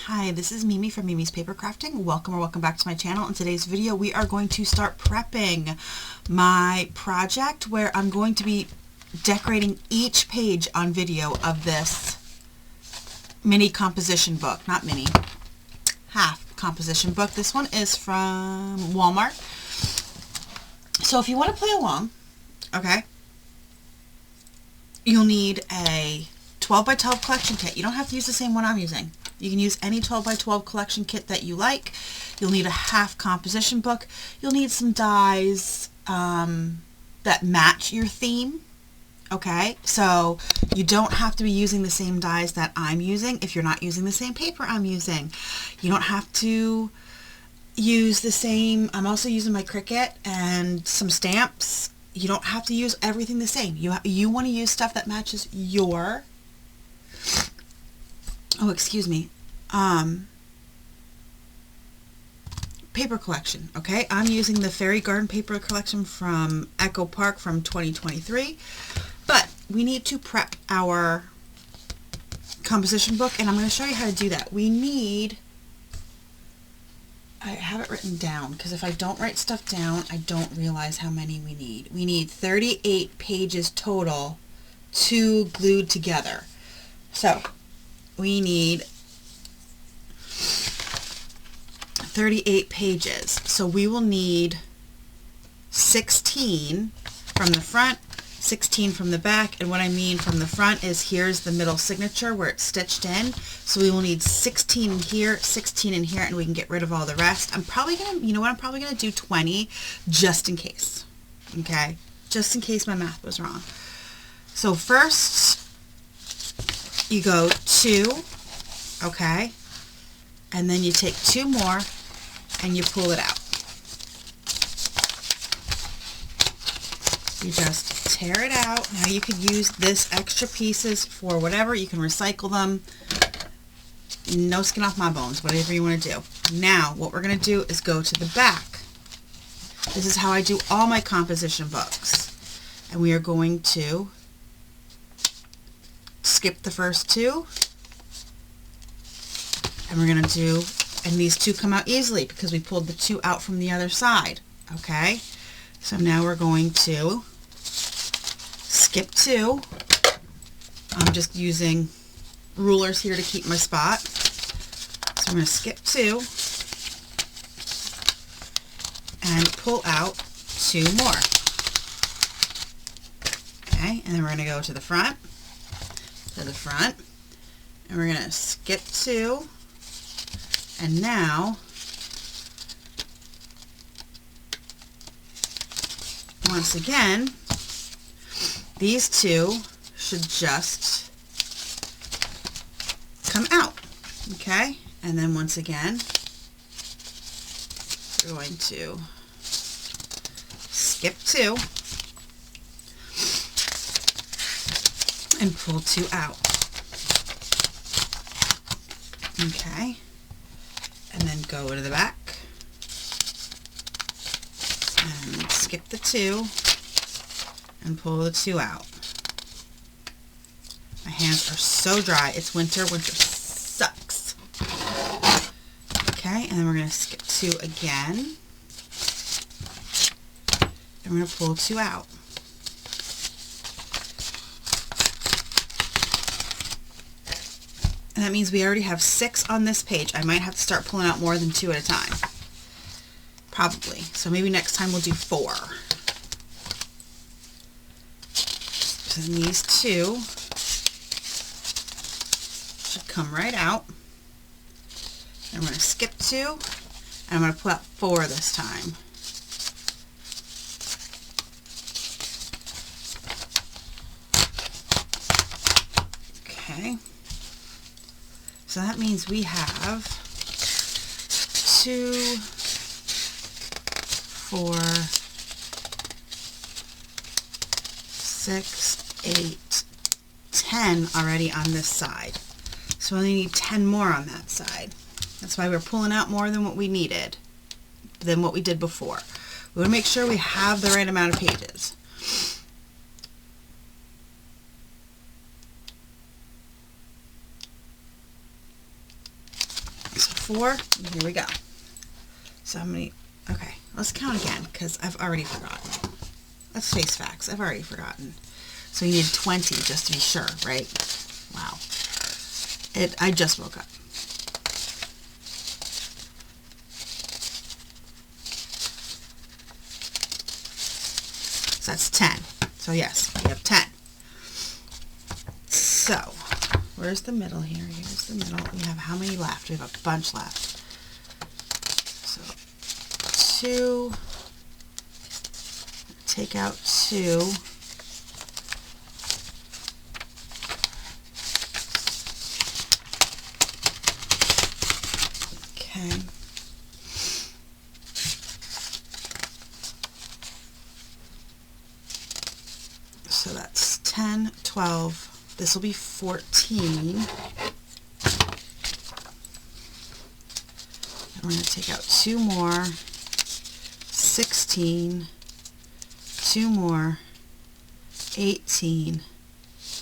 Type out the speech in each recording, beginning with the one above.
Hi, this is Mimi from Mimi's Paper Crafting. Welcome back to my channel. In today's video, we are going to start prepping my project where I'm going to be decorating each page on video of this mini composition book. Not mini, half composition book. This one is from Walmart. So if you want to play along, okay, you'll need a 12 by 12 collection kit. You don't have to use the same one I'm using. You can use any 12 by 12 collection kit that you like. You'll need a half composition book. You'll need some dies that match your theme. Okay, so you don't have to be using the same dies that I'm using if you're not using the same paper I'm using. You don't have to use the same, I'm also using my Cricut and some stamps. You don't have to use everything the same. You want to use stuff that matches your paper collection. Okay, I'm using the Fairy Garden paper collection from Echo Park from 2023, but we need to prep our composition book, and I'm going to show you how to do that. I have it written down because if I don't write stuff down, I don't realize how many we need. We need 38 pages total to glued together. So we need 38 pages. So we will need 16 from the front, 16 from the back, and what I mean from the front is here's the middle signature where it's stitched in. So we will need 16 in here, 16 in here, and we can get rid of all the rest. I'm probably gonna, I'm probably gonna do 20 just in case. Okay, just in case my math was wrong. So first you go 2, okay, and then you take 2 more and you pull it out. You just tear it out. Now you could use this extra pieces for whatever. You can recycle them. No skin off my bones, whatever you want to do. Now what we're going to do is go to the back. This is how I do all my composition books. And we are going to skip the first 2. And we're going to do, and these 2 come out easily because we pulled the 2 out from the other side. Okay? So now we're going to skip 2. I'm just using rulers here to keep my spot. So I'm going to skip 2 and pull out 2 more. Okay, and then we're going to go to the front, and we're going to skip 2, and now once again, these 2 should just come out, okay? And then once again, we're going to skip 2 and pull 2 out, okay? And then go to the back and skip the 2 and pull the 2 out. My hands are so dry. It's winter. Winter sucks. Okay, and then we're going to skip 2 again. And we're going to pull 2 out. And that means we already have 6 on this page. I might have to start pulling out more than 2 at a time. Probably. So maybe next time we'll do 4. So then these 2 should come right out. And I'm going to skip 2, and I'm going to pull out 4 this time. Okay. So that means we have 2, 4, 6, 8, 10 already on this side. So we only need 10 more on that side. That's why we're pulling out more than what we needed, than what we did before. We want to make sure we have the right amount of pages. So 4, here we go. So how many? Okay, let's count again because I've already forgotten. Let's face facts, I've already forgotten. So you need 20 just to be sure, right? Wow. I just woke up. So that's 10. So yes, we have 10. So, where's the middle here? Here's the middle. We have how many left? We have a bunch left. So, 2. Take out 2. Okay. So that's 10, 12. This will be 14. And we're going to take out 2 more. 16. 2 more. 18.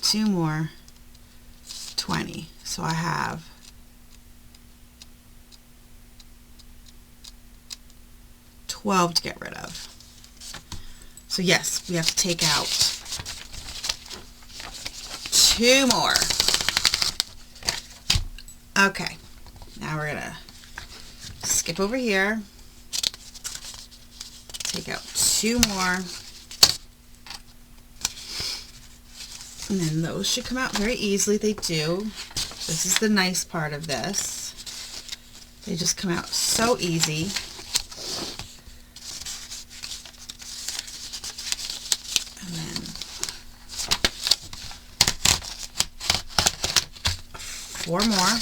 2 more. 20. So I have 12 to get rid of. So yes, we have to take out 2 more. Okay, now we're gonna skip over here, take out 2 more, and then those should come out very easily. They do. This is the nice part of this. They just come out so easy. And then 4 more.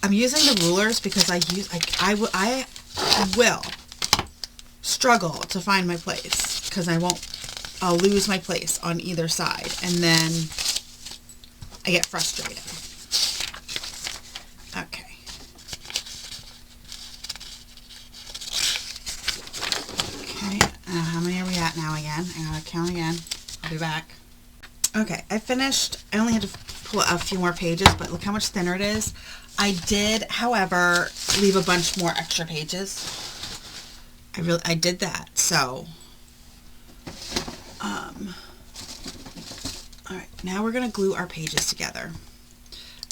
I'm using the rulers because I will struggle to find my place because I'll lose my place on either side and then I get frustrated. Okay. Okay, how many are we at now again? I gotta count again. I'll be back. Okay, I finished. I only had to pull a few more pages, but look how much thinner it is. I did, however, leave a bunch more extra pages. I did that, so all right, now we're gonna glue our pages together.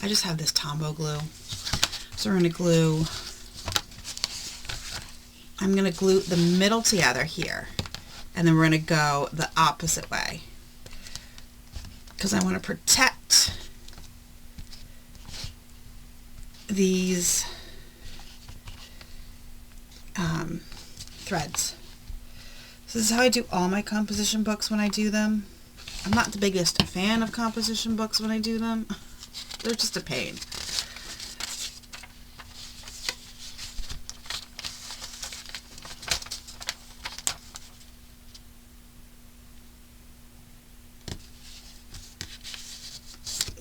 I just have this Tombow glue, so we're gonna glue. I'm gonna glue the middle together here, and then we're gonna go the opposite way because I want to protect these threads. So this is how I do all my composition books when I do them. I'm not the biggest fan of composition books when I do them. They're just a pain.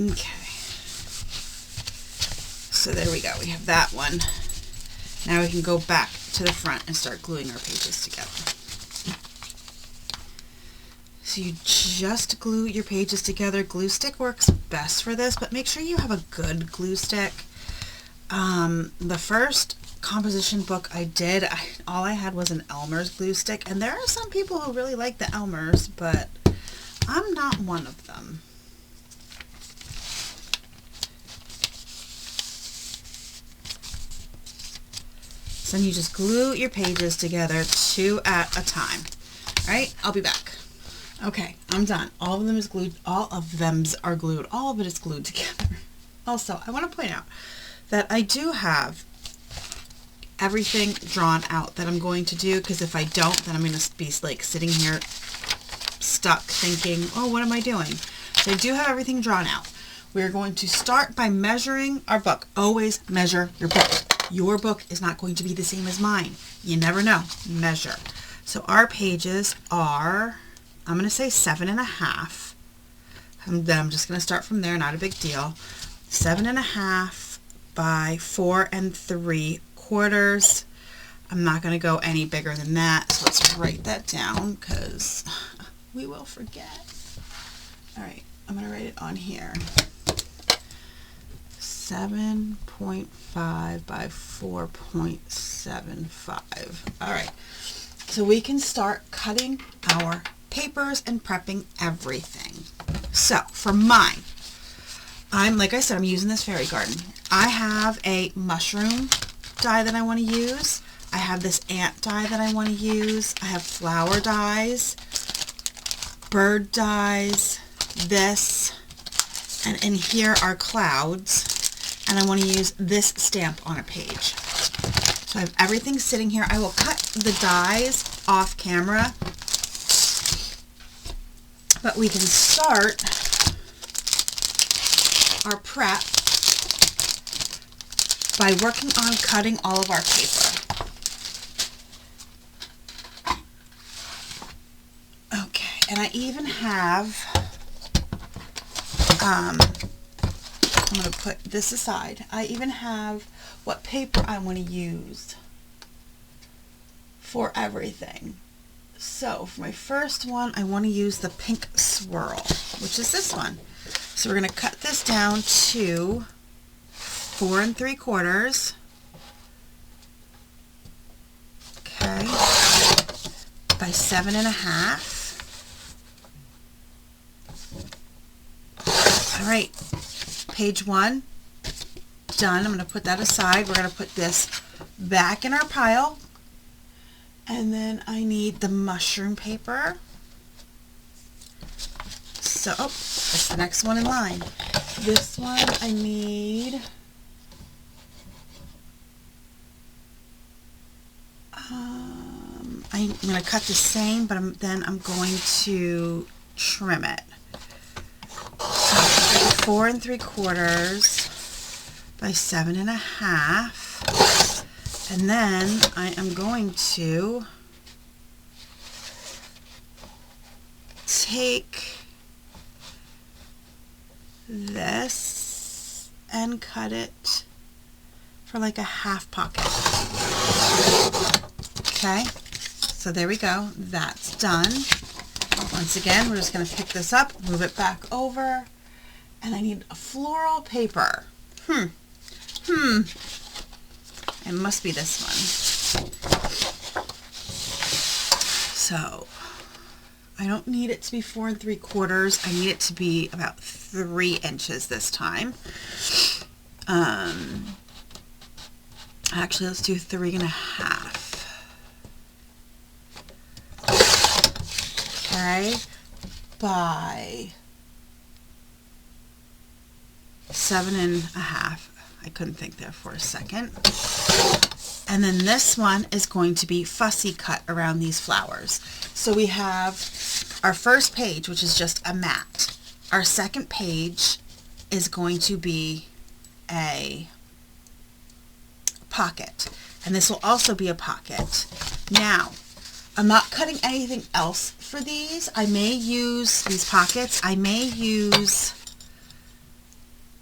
Okay. So there we go. We have that one. Now we can go back to the front and start gluing our pages together. So you just glue your pages together. Glue stick works best for this, but make sure you have a good glue stick. The first composition book I did, all I had was an Elmer's glue stick, and there are some people who really like the Elmer's, but I'm not one of them. So then you just glue your pages together 2 at a time. All right, I'll be back. Okay, I'm done. All of them is glued. All of them's are glued. All of it is glued together. Also, I want to point out that I do have everything drawn out that I'm going to do, because if I don't, then I'm going to be like sitting here stuck thinking, oh, what am I doing? So I do have everything drawn out. We're going to start by measuring our book. Always measure your book. Your book is not going to be the same as mine. You never know. Measure. So our pages are, I'm going to say 7.5. Then I'm just going to start from there, not a big deal. 7.5 by 4 3/4. I'm not going to go any bigger than that, so let's write that down because we will forget. All right, I'm going to write it on here. 7.5 by 4.75. All right, so we can start cutting our papers and prepping everything. So for mine, like I said, I'm using this fairy garden. I have a mushroom die that I want to use. I have this ant die that I want to use. I have flower dies, bird dies, this, and in here are clouds, and I want to use this stamp on a page. So I have everything sitting here. I will cut the dies off camera, but we can start our prep by working on cutting all of our paper. Okay, and I even have, I'm going to put this aside. I even have what paper I want to use for everything. So for my first one, I want to use the pink swirl, which is this one. So we're going to cut this down to 4 3/4. Okay, by 7.5. All right, page 1 done. I'm going to put that aside. We're going to put this back in our pile. And then I need the mushroom paper. So, oh, that's the next one in line. This one I need, I'm going to cut the same, but then I'm going to trim it. So 4 3/4 by 7.5. And then I am going to take this and cut it for like a half pocket. Okay, so there we go. That's done. Once again, we're just going to pick this up, move it back over, and I need a floral paper. It must be this one. So I don't need it to be 4 3/4. I need it to be about 3 inches this time. Actually, let's do 3.5. Okay, by 7.5. I couldn't think there for a second. And then this one is going to be fussy cut around these flowers. So we have our first page, which is just a mat. Our second page is going to be a pocket. And this will also be a pocket. Now, I'm not cutting anything else for these. I may use these pockets. I may use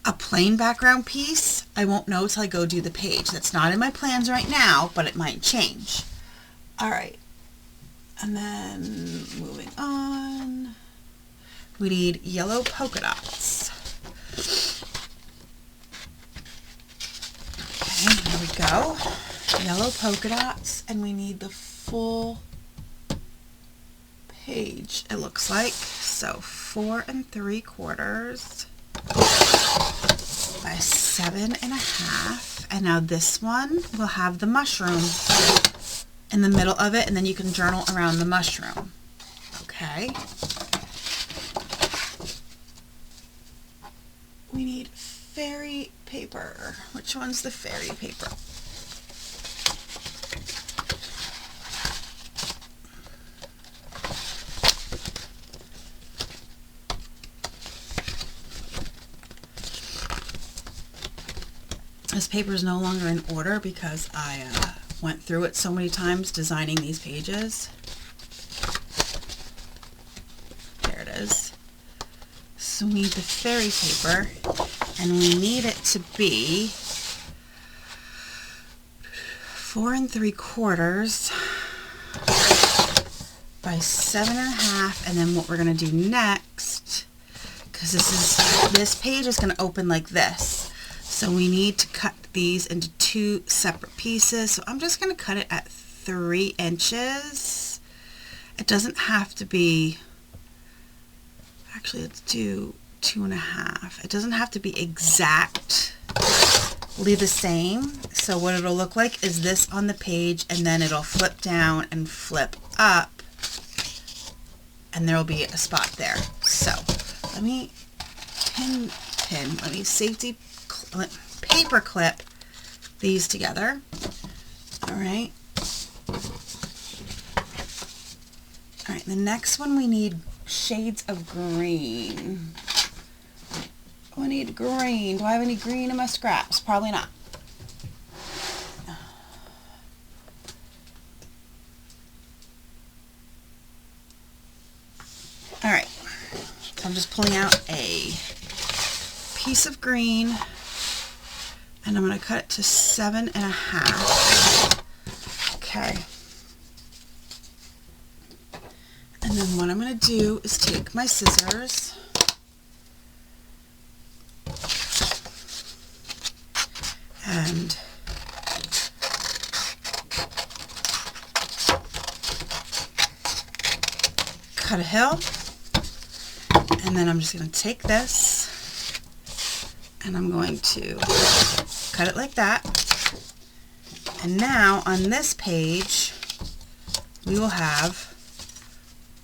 a plain background piece. I won't know till I go do the page. That's not in my plans right now, but it might change. All right. And then moving on, we need yellow polka dots. Okay, here we go. Yellow polka dots, and we need the full page, it looks like. So 4 3/4 by 7.5. And now this one will have the mushroom in the middle of it, and then you can journal around the mushroom. Okay. We need fairy paper. Which one's the fairy paper? This paper is no longer in order because I went through it so many times designing these pages. There it is. So we need the fairy paper, and we need it to be 4 3/4 by 7.5. And then what we're going to do next, because this page is going to open like this. So we need to cut these into 2 separate pieces. So I'm just going to cut it at 3 inches. It doesn't have to be, actually let's do 2.5. It doesn't have to be exactly the same. So what it'll look like is this on the page, and then it'll flip down and flip up, and there'll be a spot there. So let me let me paper clip these together. All right. All right, the next one we need shades of green. We need green. Do I have any green in my scraps? Probably not. All right, so I'm just pulling out a piece of green, and I'm going to cut it to 7.5. Okay. And then what I'm going to do is take my scissors and cut a hill. And then I'm just going to take this and I'm going to cut it like that. And now on this page we will have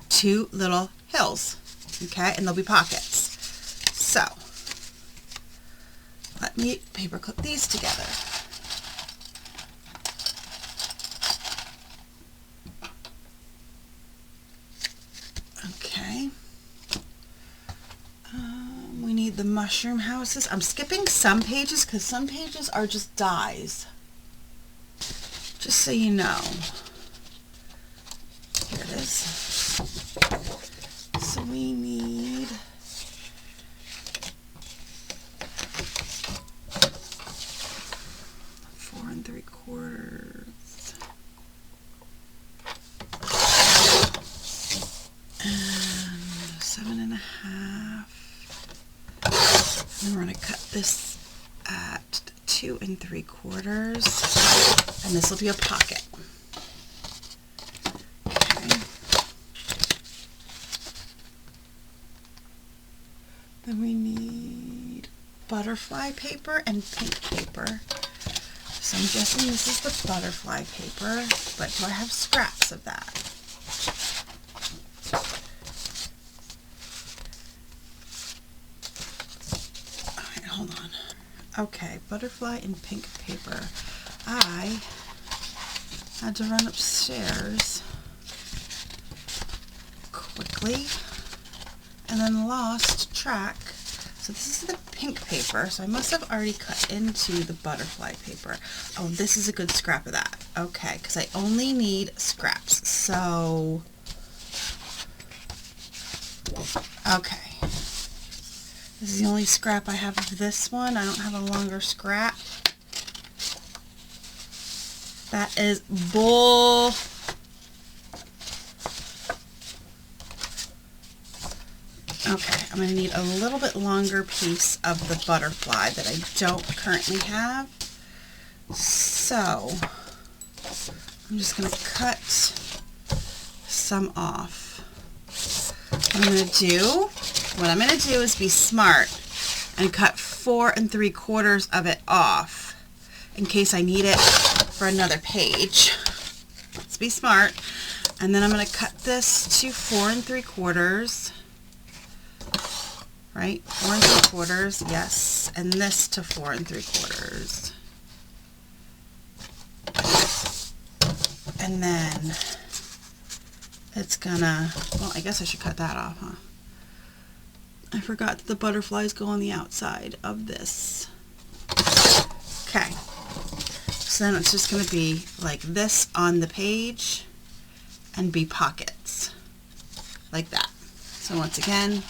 2 little hills, okay, and there'll be pockets. So let me paper clip these together. Okay. We need the mushroom houses. I'm skipping some pages because some pages are just dies. Just so you know. Here it is. So we need 4 3/4 and 7.5. And then we're going to cut this at 2 3/4, and this will be a pocket. Okay. Then we need butterfly paper and pink paper. So I'm guessing this is the butterfly paper, but do I have scraps of that? Alright, hold on. Okay, butterfly and pink paper. I had to run upstairs quickly and then lost track. So this is the pink paper, so I must have already cut into the butterfly paper. Oh, this is a good scrap of that. Okay, because I only need scraps. So, okay. This is the only scrap I have of this one. I don't have a longer scrap. That is bull. Okay, I'm going to need a little bit longer piece of the butterfly that I don't currently have. So, I'm just going to cut some off. What I'm going to do is be smart and cut 4 3/4 of it off in case I need it for another page. Let's be smart. And then I'm going to cut this to 4 3/4. Right, 4 3/4, yes, and this to 4 3/4. And then it's gonna, well, I guess I should cut that off, huh? I forgot that the butterflies go on the outside of this. Okay, so then it's just gonna be like this on the page and be pockets, like that. So once again,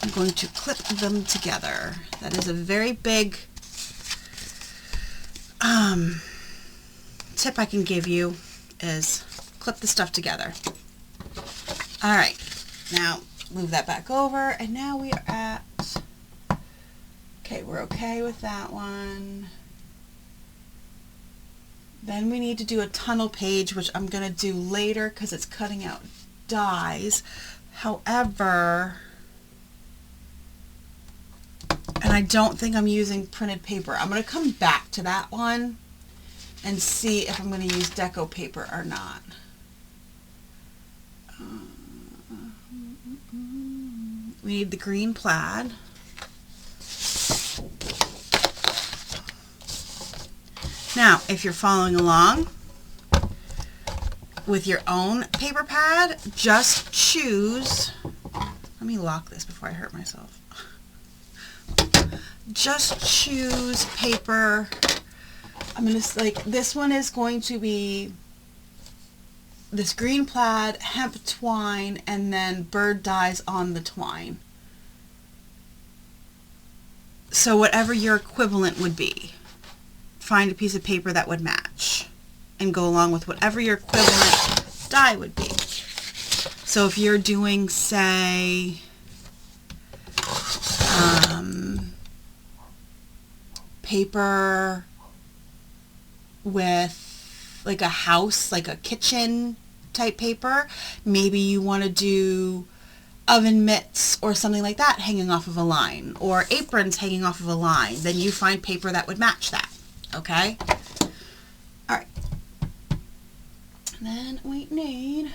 I'm going to clip them together. That is a very big tip I can give you, is clip the stuff together. All right, now move that back over, and now we are at, Okay, we're okay with that one. Then we need to do a tunnel page, which I'm going to do later because it's cutting out dies. However, and I don't think I'm using printed paper. I'm going to come back to that one and see if I'm going to use deco paper or not. We need the green plaid. Now, if you're following along with your own paper pad, just choose, let me lock this before I hurt myself. Just choose paper. I'm going to, like, this one is going to be this green plaid, hemp twine, and then bird dyes on the twine. So whatever your equivalent would be, find a piece of paper that would match and go along with whatever your equivalent dye would be. So if you're doing, say, paper with like a house, like a kitchen type paper, maybe you want to do oven mitts or something like that hanging off of a line, or aprons hanging off of a line. Then you find paper that would match that. Okay? Alright. Then we need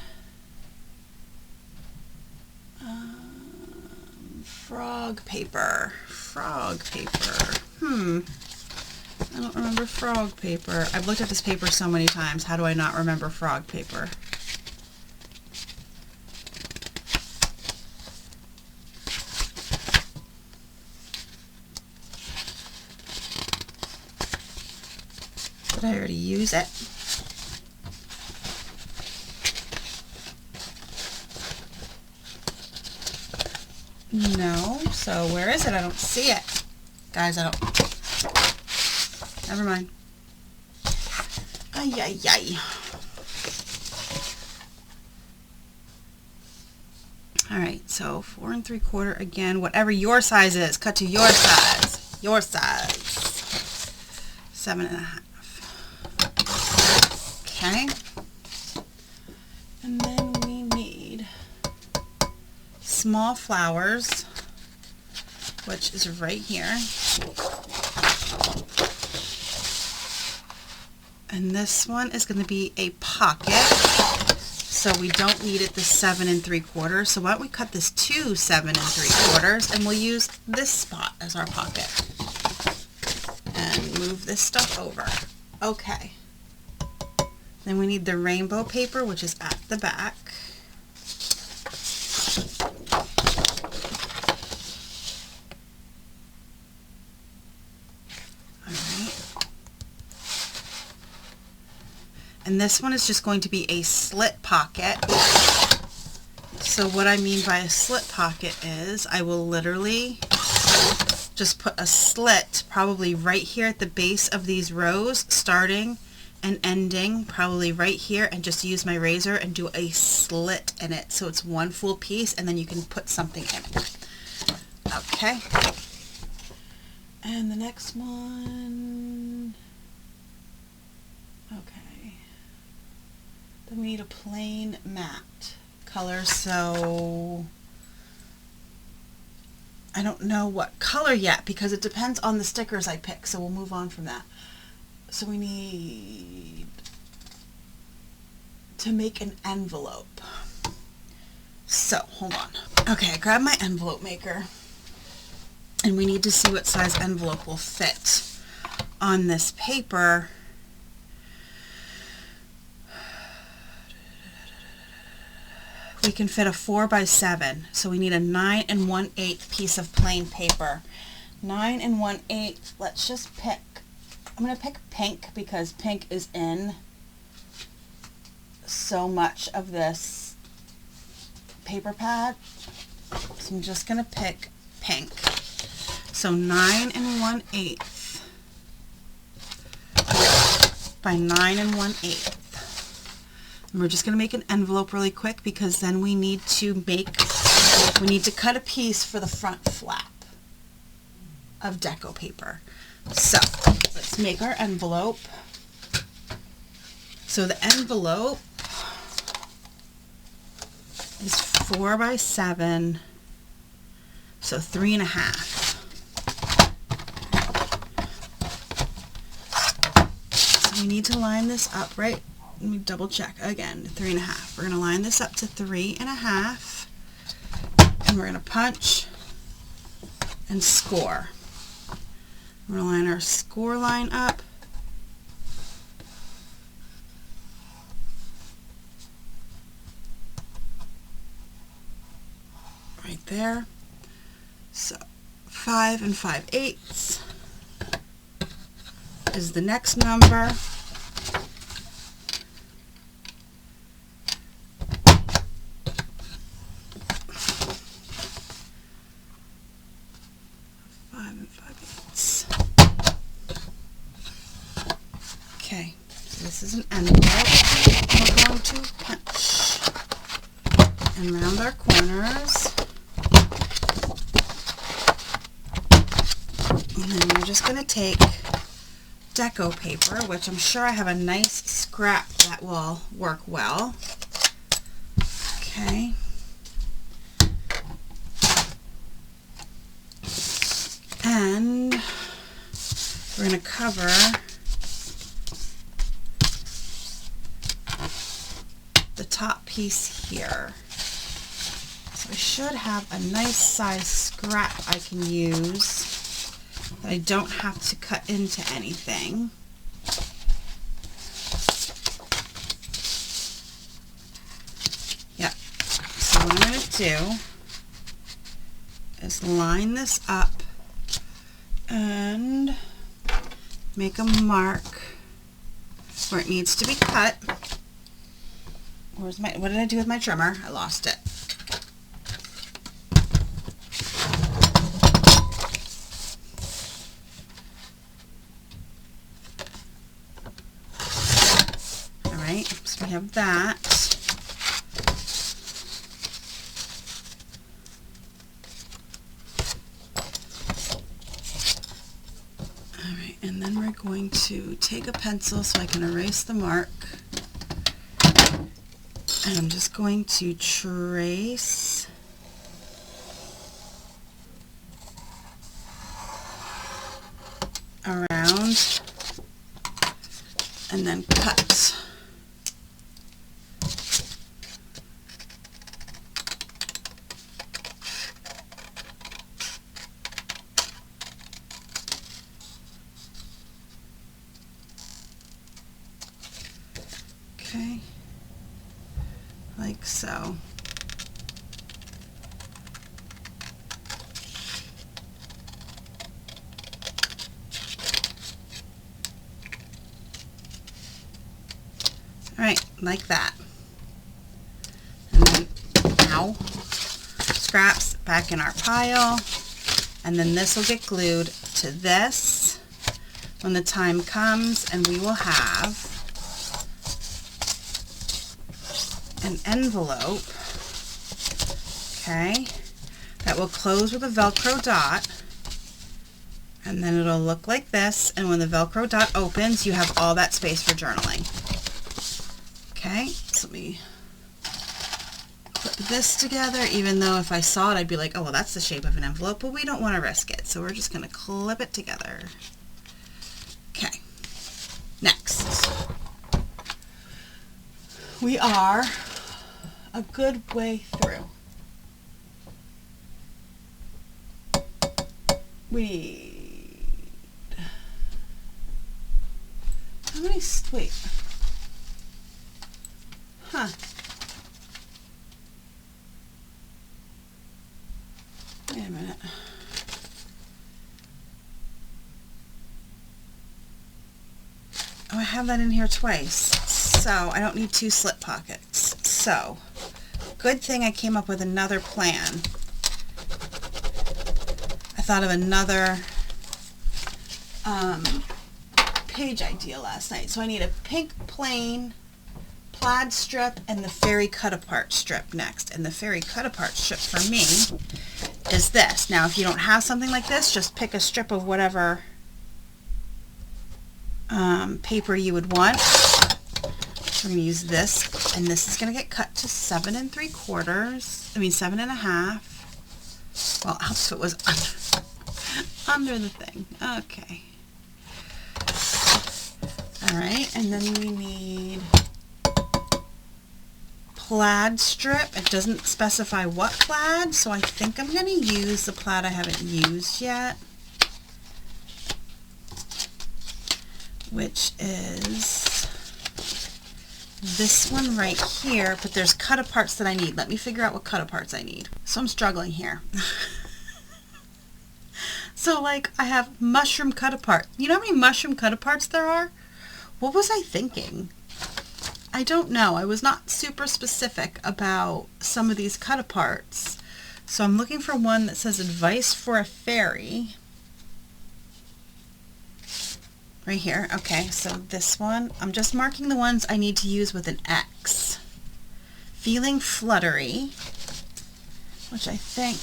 frog paper. Frog paper. I don't remember frog paper. I've looked at this paper so many times. How do I not remember frog paper? Did I already use it? No. So where is it? I don't see it. Guys, I don't... Never mind. Ay, ay, ay. Alright, so 4 3/4 again. Whatever your size is. Cut to your size. Your size. 7 1/2. Okay. And then we need small flowers, which is right here. And this one is going to be a pocket, so we don't need it the 7 3/4. So why don't we cut this to 7 3/4, and we'll use this spot as our pocket. And move this stuff over. Okay. Then we need the rainbow paper, which is at the back. And this one is just going to be a slit pocket. So what I mean by a slit pocket is I will literally just put a slit probably right here at the base of these rows, starting and ending probably right here, and just use my razor and do a slit in it so it's one full piece, and then you can put something in it. Okay. And the next one, okay. Then we need a plain matte color, so I don't know what color yet because it depends on the stickers I pick, so we'll move on from that. So we need to make an envelope. So, hold on. Okay, I grabbed my envelope maker, and we need to see what size envelope will fit on this paper. We can fit a 4 by 7, so we need a 9 1/8 piece of plain paper. 9 1/8, let's just pick, I'm going to pick pink because pink is in so much of this paper pad. So I'm just going to pick pink. So 9 1/8 by 9 1/8. And we're just going to make an envelope really quick because then we need to cut a piece for the front flap. of deco paper. So let's make our envelope. So the envelope is 4 by 7, so 3.5. So we need to line this up, right? Let me double check again. 3.5. We're going to line this up to 3.5, and we're going to punch and score. We're going to line our score line up. Right there. So 5 5/8 is the next number. Okay, so this is an envelope. We're going to punch and round our corners. And then we're just going to take deco paper, which I'm sure I have a nice scrap that will work well. Okay. And we're going to cover the top piece here. So I should have a nice size scrap I can use that I don't have to cut into anything. Yep. So what I'm going to do is line this up and make a mark where it needs to be cut. Where's what did I do with my trimmer? I lost it. Alright, so we have that. Alright, and then we're going to take a pencil so I can erase the mark. And I'm just going to trace around and then cut. Okay. Like so. Alright, like that. And then, ow, scraps back in our pile. And then this will get glued to this when the time comes, and we will have an envelope, okay, that will close with a Velcro dot, and then it'll look like this, and when the Velcro dot opens, you have all that space for journaling. Okay, so let me put this together, even though if I saw it, I'd be like, oh, well, that's the shape of an envelope, but we don't want to risk it, so we're just going to clip it together. Okay, next. We are a good way through. How many, wait. Huh. Wait a minute. Oh, I have that in here twice, so I don't need 2 slip pockets. So, good thing I came up with another plan. I thought of another page idea last night. So I need a pink plain plaid strip and the fairy cut apart strip next. And the fairy cut apart strip for me is this. Now, if you don't have something like this, just pick a strip of whatever paper you would want. We're going to use this, and this is going to get cut to 7 1/4. Well, it helps if it was under the thing. Okay. Alright, and then we need plaid strip. It doesn't specify what plaid, so I think I'm going to use the plaid I haven't used yet, which is this one right here, but there's cut-aparts that I need. Let me figure out what cut-aparts I need. So I'm struggling here. So, like, I have mushroom cut-apart. You know how many mushroom cut-aparts there are? What was I thinking? I don't know. I was not super specific about some of these cut-aparts. So I'm looking for one that says advice for a fairy. Right here. Okay, so this one, I'm just marking the ones I need to use with an X. Feeling fluttery, which I think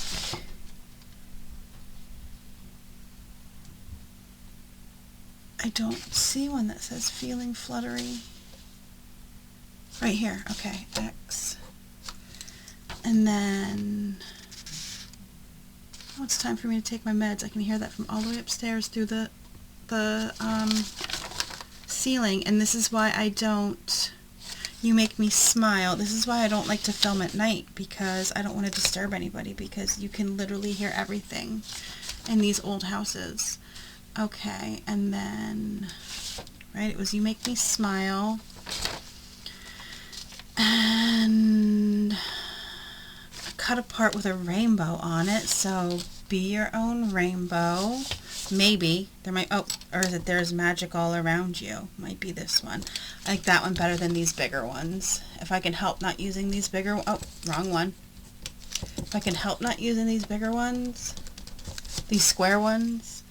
I don't see one that says feeling fluttery. Right here. Okay, X. And then, oh, it's time for me to take my meds. I can hear that from all the way upstairs through the ceiling, and this is why I don't, you make me smile, this is why I don't like to film at night, because I don't want to disturb anybody, because you can literally hear everything in these old houses. Okay, and then, right, it was you make me smile, and a cut apart with a rainbow on it, so be your own rainbow. Maybe there might, oh, or is it there's magic all around you? Might be this one. I like that one better than these bigger ones. If I can help not using these bigger, oh, wrong one. If I can help not using these bigger ones, these square ones.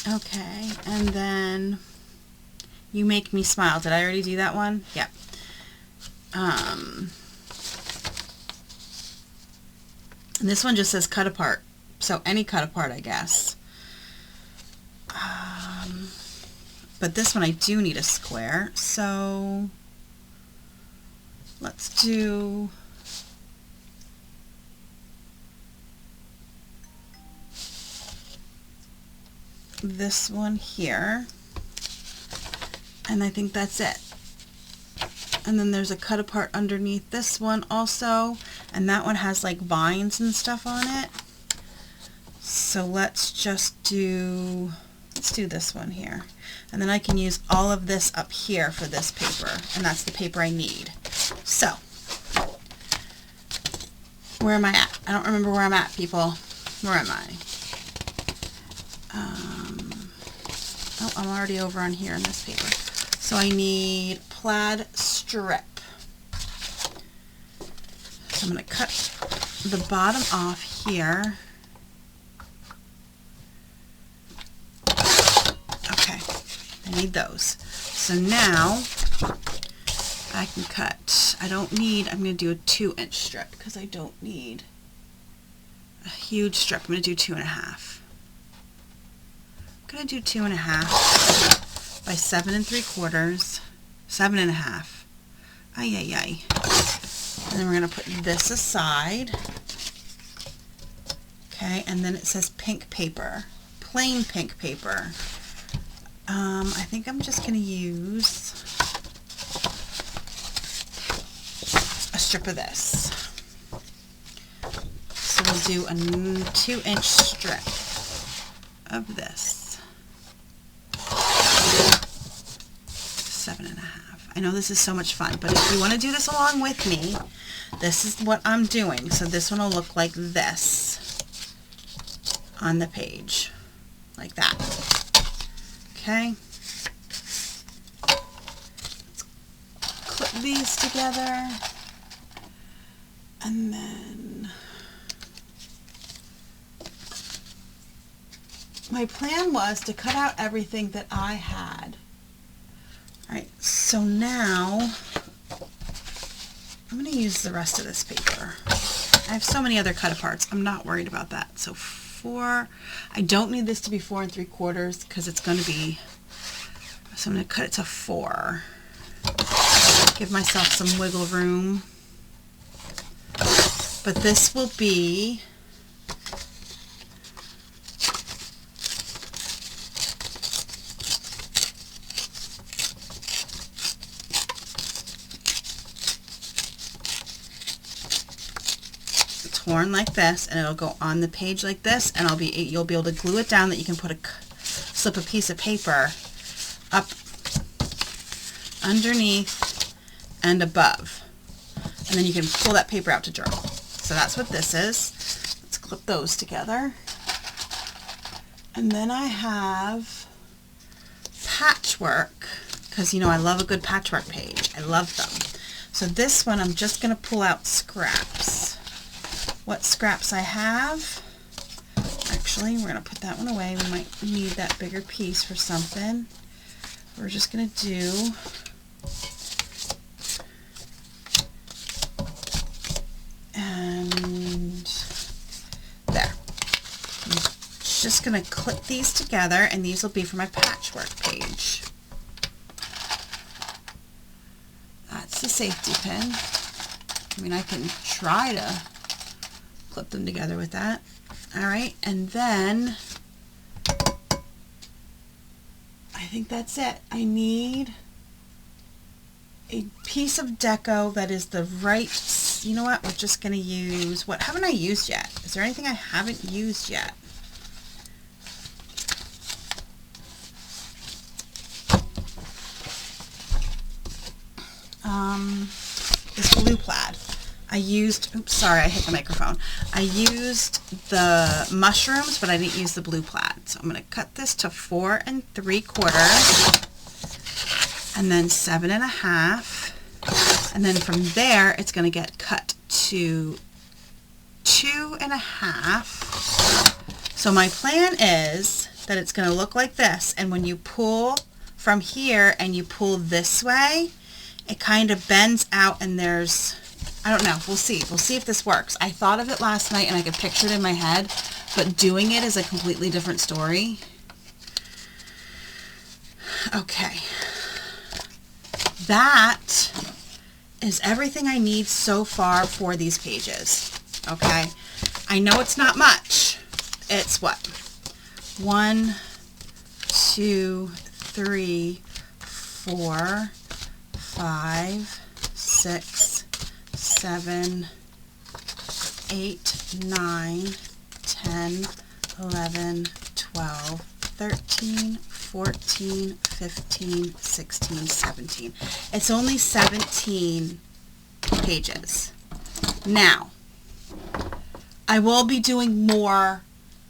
Okay, and then you make me smile. Did I already do that one? Yep. And this one just says cut apart. So any cut apart, I guess. But this one I do need a square, so let's do this one here, and I think that's it. And then there's a cut apart underneath this one also, and that one has like vines and stuff on it. So let's just do, let's do this one here. And then I can use all of this up here for this paper, and that's the paper I need. So, where am I at? I don't remember where I'm at, people. Where am I? Oh, I'm already over on here in this paper. So I need plaid strip. So I'm going to cut the bottom off here. I need those. So now I can cut. I don't need, I'm going to do a 2-inch strip because I don't need a huge strip. I'm going to do 2 1/2. I'm going to do 2 1/2 by 7 3/4, 7 1/2. Ay, ay, ay. And then we're going to put this aside. Okay, and then it says pink paper, plain pink paper. I think I'm just going to use a strip of this. So we'll do a 2-inch strip of this. 7 1/2. I know this is so much fun, but if you want to do this along with me, this is what I'm doing. So this one will look like this on the page, like that. Okay, let's clip these together, and then my plan was to cut out everything that I had. Alright, so now I'm going to use the rest of this paper. I have so many other cut aparts. I'm not worried about that. So 4, I don't need this to be 4 3/4 because it's going to be, so I'm going to cut it to 4. Give myself some wiggle room. But this will be torn like this, and it'll go on the page like this, and you'll be able to glue it down that you can slip a piece of paper up underneath and above, and then you can pull that paper out to journal. So that's what this is. Let's clip those together. And then I have patchwork, because you know I love a good patchwork page. I love them. So this one I'm just going to pull out scraps. What scraps I have, actually we're going to put that one away. We might need that bigger piece for something. We're just going to do and there. I'm just going to clip these together, and these will be for my patchwork page. That's the safety pin. I mean, I can try to clip them together with that. Alright, and then I think that's it. I need a piece of deco that is the right, you know what, we're just going to use, what haven't I used yet? Is there anything I haven't used yet? This blue plaid. I used, oops, sorry, I hit the microphone. I used the mushrooms, but I didn't use the blue plaid. So I'm going to cut this to 4 3/4, and then 7 1/2, and then from there it's going to get cut to 2 1/2. So my plan is that it's going to look like this, and when you pull from here and you pull this way, it kind of bends out, and there's, I don't know, we'll see. We'll see if this works. I thought of it last night and I could picture it in my head, but doing it is a completely different story. Okay. That is everything I need so far for these pages. Okay. I know it's not much. It's what? 1, 2, 3, 4, 5, 6, 7, 8, 9, 10, 11, 12, 13, 14, 15, 16, 17. It's only 17 pages. Now, I will be doing more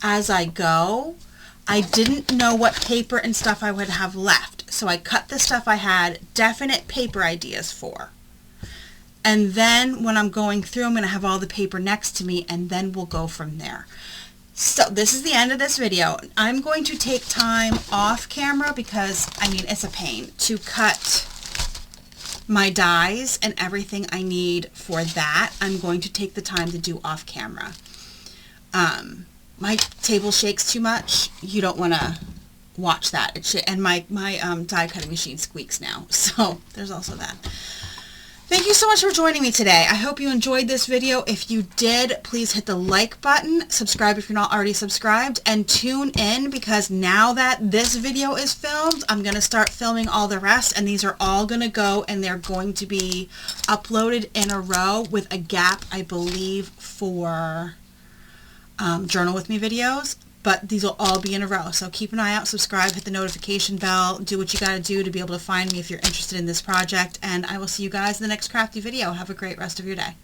as I go. I didn't know what paper and stuff I would have left, so I cut the stuff I had definite paper ideas for. And then when I'm going through, I'm going to have all the paper next to me, and then we'll go from there. So this is the end of this video. I'm going to take time off camera because, I mean, it's a pain to cut my dies and everything I need for that. I'm going to take the time to do off camera. My table shakes too much. You don't want to watch that. And my die cutting machine squeaks now. So there's also that. Thank you so much for joining me today. I hope you enjoyed this video. If you did, please hit the like button, subscribe if you're not already subscribed, and tune in because now that this video is filmed, I'm going to start filming all the rest, and these are all going to go and they're going to be uploaded in a row with a gap, I believe, for Journal With Me videos. But these will all be in a row. So keep an eye out, subscribe, hit the notification bell, do what you gotta do to be able to find me if you're interested in this project, and I will see you guys in the next crafty video. Have a great rest of your day.